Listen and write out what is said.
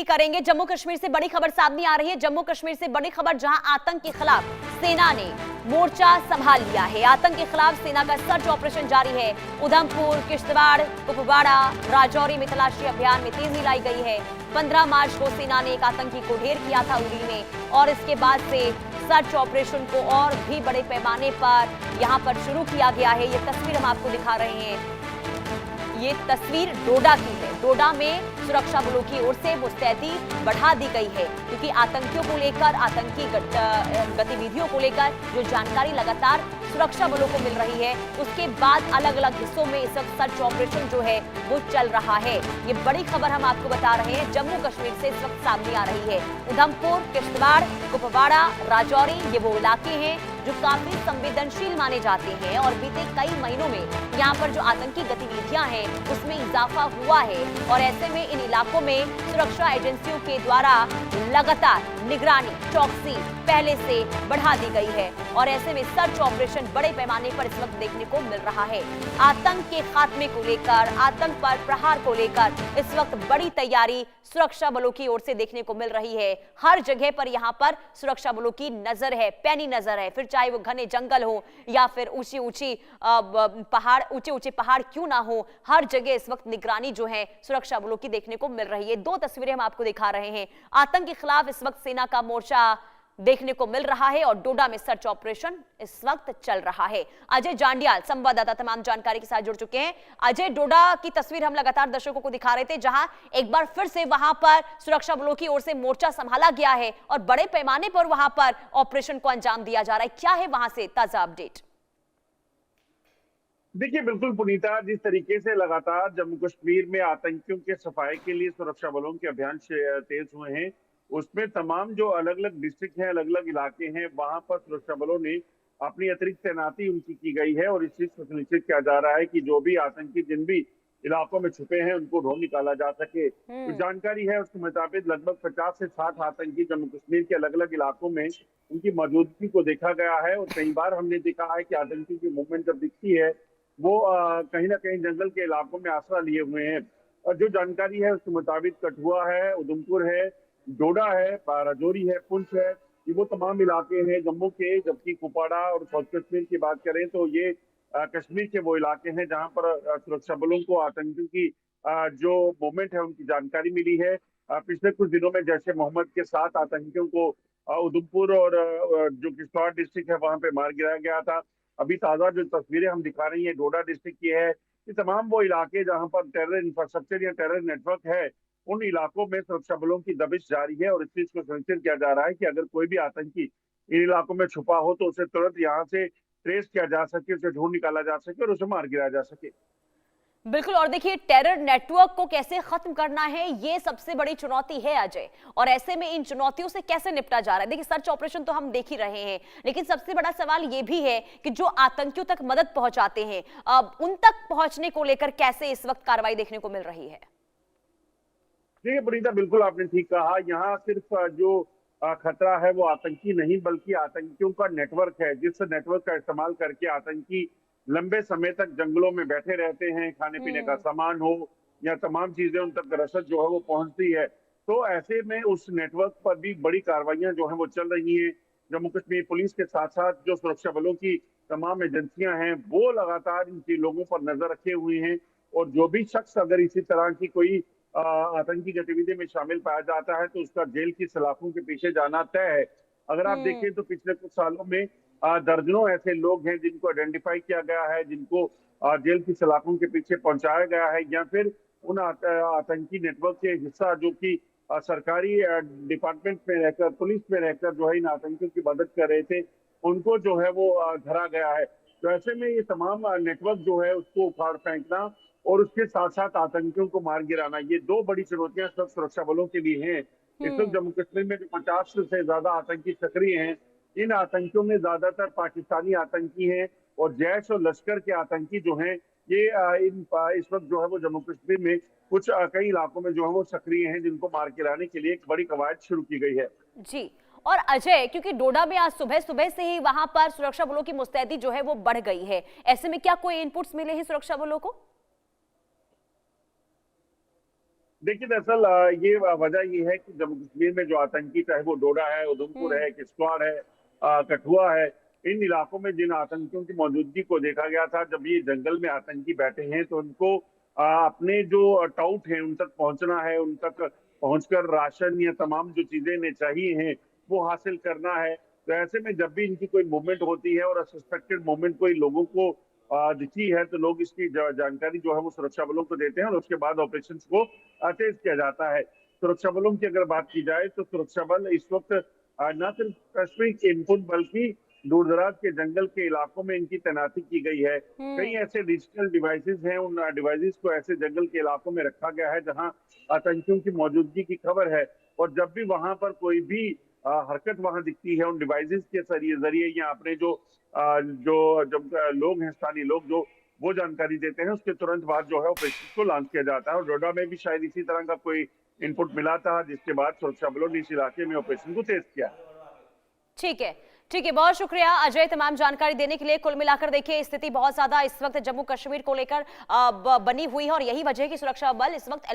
करेंगे। जम्मू कश्मीर से बड़ी खबर सामने आ रही है। जम्मू कश्मीर से बड़ी खबर, जहां आतंक के खिलाफ सेना ने मोर्चा संभाल लिया है। आतंक के खिलाफ सेना का सर्च ऑपरेशन जारी है। उधमपुर, किश्तवाड़, कुपवाड़ा, राजौरी में तलाशी अभियान में तेजी लाई गई है। 15 मार्च को सेना ने एक आतंकी को ढेर किया था उरी में, और इसके बाद से सर्च ऑपरेशन को और भी बड़े पैमाने पर यहां पर शुरू किया गया है। ये तस्वीर हम आपको दिखा रहे हैं। ये तस्वीर डोडा की है। डोडा में सुरक्षा बलों की ओर से मुस्तैदी बढ़ा दी गई है, क्योंकि आतंकियों को लेकर, आतंकी गतिविधियों को लेकर जो जानकारी लगातार सुरक्षा बलों को मिल रही है, उसके बाद अलग अलग हिस्सों में इस वक्त सर्च ऑपरेशन जो है वो चल रहा है। ये बड़ी खबर हम आपको बता रहे हैं, जम्मू कश्मीर से इस वक्त सामने आ रही है। उधमपुर, किश्तवाड़, कुपवाड़ा, राजौरी ये वो इलाके हैं जो काफी संवेदनशील माने जाते हैं, और बीते कई महीनों में यहाँ पर जो आतंकी गतिविधियां हैं उसमें इजाफा हुआ है, और ऐसे में इन इलाकों में सुरक्षा एजेंसियों के द्वारा लगातार निगरानी, चौकसी पहले से बढ़ा दी गई है, और ऐसे में सर्च ऑपरेशन बड़े पैमाने पर इस वक्त देखने को मिल रहा है। आतंक के खात्मे को लेकर, आतंक पर प्रहार को लेकर इस वक्त बड़ी तैयारी सुरक्षा बलों की ओर से देखने को मिल रही है। हर जगह पर यहाँ पर सुरक्षा बलों की नजर है, पैनी नजर है, फिर चाहे वो घने जंगल हो या फिर ऊंची ऊंची पहाड़, ऊंचे ऊंचे पहाड़ क्यों ना हो, हर जगह इस वक्त निगरानी जो है सुरक्षा बलों की देखने को मिल रही है। दो तस्वीरें हम आपको दिखा रहे हैं। आतंक के खिलाफ इस वक्त सेना का मोर्चा देखने को मिल रहा है, और डोडा में सर्च ऑपरेशन इस वक्त चल रहा है। अजय जांडियाल संवाददाता तमाम जानकारी के साथ जुड़ चुके हैं। अजय, डोडा की तस्वीर हम लगातार दर्शकों को दिखा रहे थे, जहां एक बार फिर से वहां पर सुरक्षा बलों की ओर से मोर्चा संभाला गया है और बड़े पैमाने पर वहां पर ऑपरेशन को अंजाम दिया जा रहा है। क्या है वहां से ताजा अपडेट? देखिए, बिल्कुल पुनीता, जिस तरीके से लगातार जम्मू कश्मीर में आतंकियों के सफाई के लिए सुरक्षा बलों के अभियान तेज हुए हैं, उसमें तमाम जो अलग अलग डिस्ट्रिक्ट हैं, अलग अलग इलाके हैं, वहां पर सुरक्षा बलों ने अपनी अतिरिक्त तैनाती उनकी की गई है, और इस चीज को सुनिश्चित किया जा रहा है कि जो भी आतंकी जिन भी इलाकों में छुपे हैं उनको ढूंढ निकाला जा सके। तो जानकारी है उसके मुताबिक लगभग 50 से 60 आतंकी जम्मू कश्मीर के अलग अलग इलाकों में उनकी मौजूदगी को देखा गया है, और कई बार हमने देखा है कि आतंकी की मूवमेंट जब दिखती है वो कहीं ना कहीं जंगल के इलाकों में आसरा लिए हुए हैं। और जो जानकारी है उसके मुताबिक कठुआ है, उधमपुर है, डोडा है, राजौरी है, पुंछ है, ये वो तमाम इलाके हैं जम्मू के। जबकि कुपवाड़ा और साउथ कश्मीर की बात करें तो ये कश्मीर के वो इलाके हैं जहां पर सुरक्षा बलों को आतंकियों की जो मूवमेंट है उनकी जानकारी मिली है। पिछले कुछ दिनों में जैसे मोहम्मद के 7 आतंकियों को उधमपुर और जो किश्तवाड़ डिस्ट्रिक्ट है वहां पे मार गिराया गया था। अभी ताजा जो तस्वीरें हम दिखा रही हैं डोडा डिस्ट्रिक्ट की है। ये तमाम वो इलाके जहां पर टेरर इंफ्रास्ट्रक्चर या टेरर नेटवर्क है, उन इलाकों में सुरक्षा बलों की दबिश जारी है, और इस चीज को सुनिश्चित किया जा रहा है कि अगर कोई भी आतंकी इन इलाकों में छुपा हो तो उसे तुरंत यहाँ से ट्रेस किया जा सके, उसे ढूंढ निकाला जा सके और उसे मार गिराया जा सके। बिल्कुल, और देखिए टेरर नेटवर्क को कैसे खत्म करना है, ये सबसे बड़ी चुनौती है अजय, और ऐसे में इन चुनौतियों से कैसे निपटा जा रहा है? देखिए सर्च ऑपरेशन तो हम देख ही रहे हैं, लेकिन सबसे बड़ा सवाल ये भी है कि जो आतंकियों तक मदद पहुंचाते हैं, उन तक पहुंचने को लेकर कैसे इस वक्त कार्रवाई देखने को मिल रही है? देखिए प्रीता, बिल्कुल आपने ठीक कहा। यहाँ सिर्फ जो खतरा है वो आतंकी नहीं बल्कि आतंकियों का नेटवर्क है, जिस नेटवर्क का इस्तेमाल करके आतंकी लंबे समय तक जंगलों में बैठे रहते हैं। खाने पीने का सामान हो या तमाम चीजें उन तक रसद जो है वो पहुंचती है। तो ऐसे में उस नेटवर्क पर भी बड़ी कार्रवाइयां जो है वो चल रही हैं। जम्मू कश्मीर पुलिस के साथ साथ जो सुरक्षा बलों की तमाम एजेंसियां हैं वो लगातार इन लोगों पर नजर रखे हुए हैं, और जो भी शख्स अगर इसी तरह की कोई आतंकी गतिविधि में शामिल पाया जाता है तो उसका जेल की सलाखों के पीछे जाना तय है। अगर आप देखें तो पिछले कुछ सालों में दर्जनों ऐसे लोग हैं जिनको आइडेंटिफाई किया गया है, जिनको जेल की सलाखों के पीछे पहुंचाया गया है, या फिर उन आतंकी नेटवर्क के हिस्सा जो कि सरकारी डिपार्टमेंट में रहकर, पुलिस में रहकर जो है इन आतंकियों की मदद कर रहे थे, उनको जो है वो धरा गया है। तो ऐसे में ये तमाम नेटवर्क जो है उसको उखाड़ फेंकना और उसके साथ साथ आतंकियों को मार गिराना, ये दो बड़ी चुनौतियां सब सुरक्षा बलों के लिए हैं। इस वक्त जम्मू कश्मीर में जो 50 से ज्यादा आतंकी सक्रिय हैं, इन आतंकियों में ज्यादातर पाकिस्तानी आतंकी हैं, और जैश और लश्कर के आतंकी जो हैं ये इस वक्त जो है वो जम्मू कश्मीर में कुछ कई इलाकों में जो है वो सक्रिय हैं, जिनको मार गिराने के लिए एक बड़ी कवायद शुरू की गई है। जी, और अजय, क्योंकि डोडा में आज सुबह सुबह से ही वहां पर सुरक्षा बलों की मुस्तैदी जो है वो बढ़ गई है, ऐसे में क्या कोई इनपुट्स मिले हैं सुरक्षा बलों को? देखिए दरअसल ये वजह ये है कि जम्मू कश्मीर में जो आतंकी, चाहे वो डोडा है, उधमपुर है, किश्तवाड़ है, कठुआ है, इन इलाकों में जिन आतंकियों की मौजूदगी को देखा गया था, जब ये जंगल में आतंकी बैठे हैं तो उनको अपने जो टाउट है उन तक पहुंचना है, उन तक पहुंचकर राशन या तमाम जो चीजें इन्हें चाहिए हैं वो हासिल करना है। तो ऐसे में जब भी इनकी कोई मूवमेंट होती है और सस्पेक्टेड मूवमेंट कोई लोगों को दिखी है तो लोग इसकी जानकारी जो है वो सुरक्षा बलों को देते हैं और उसके बाद ऑपरेशन को तेज किया जाता है। सुरक्षा बलों की अगर बात की जाए तो सुरक्षा बल इस वक्त न सिर्फ कश्मीर के इनपुट बल्कि दूर दराज के जंगल के इलाकों में इनकी तैनाती की गई है। कई ऐसे डिजिटल डिवाइसेस हैं, उन डिवाइसेस को ऐसे जंगल के इलाकों में रखा गया है जहां आतंकियों की मौजूदगी की खबर है और जब भी वहां पर कोई भी हरकत वहां दिखती है उन डिवाइसेस के जरिए या अपने जो जब लोग हैं, स्थानीय लोग जो वो जानकारी देते हैं, उसके तुरंत बाद जो है ऑपरेशन को लॉन्च किया जाता है। और डोडा में भी शायद इसी तरह का कोई इनपुट मिला था जिसके बाद सुरक्षा बलों ने इस इलाके में ऑपरेशन को तेज किया। ठीक है, बहुत शुक्रिया अजय तमाम जानकारी देने के लिए। कुल मिलाकर देखिए स्थिति बहुत ज्यादा इस वक्त जम्मू कश्मीर को लेकर बनी हुई है और यही वजह है कि सुरक्षा बल इस वक्त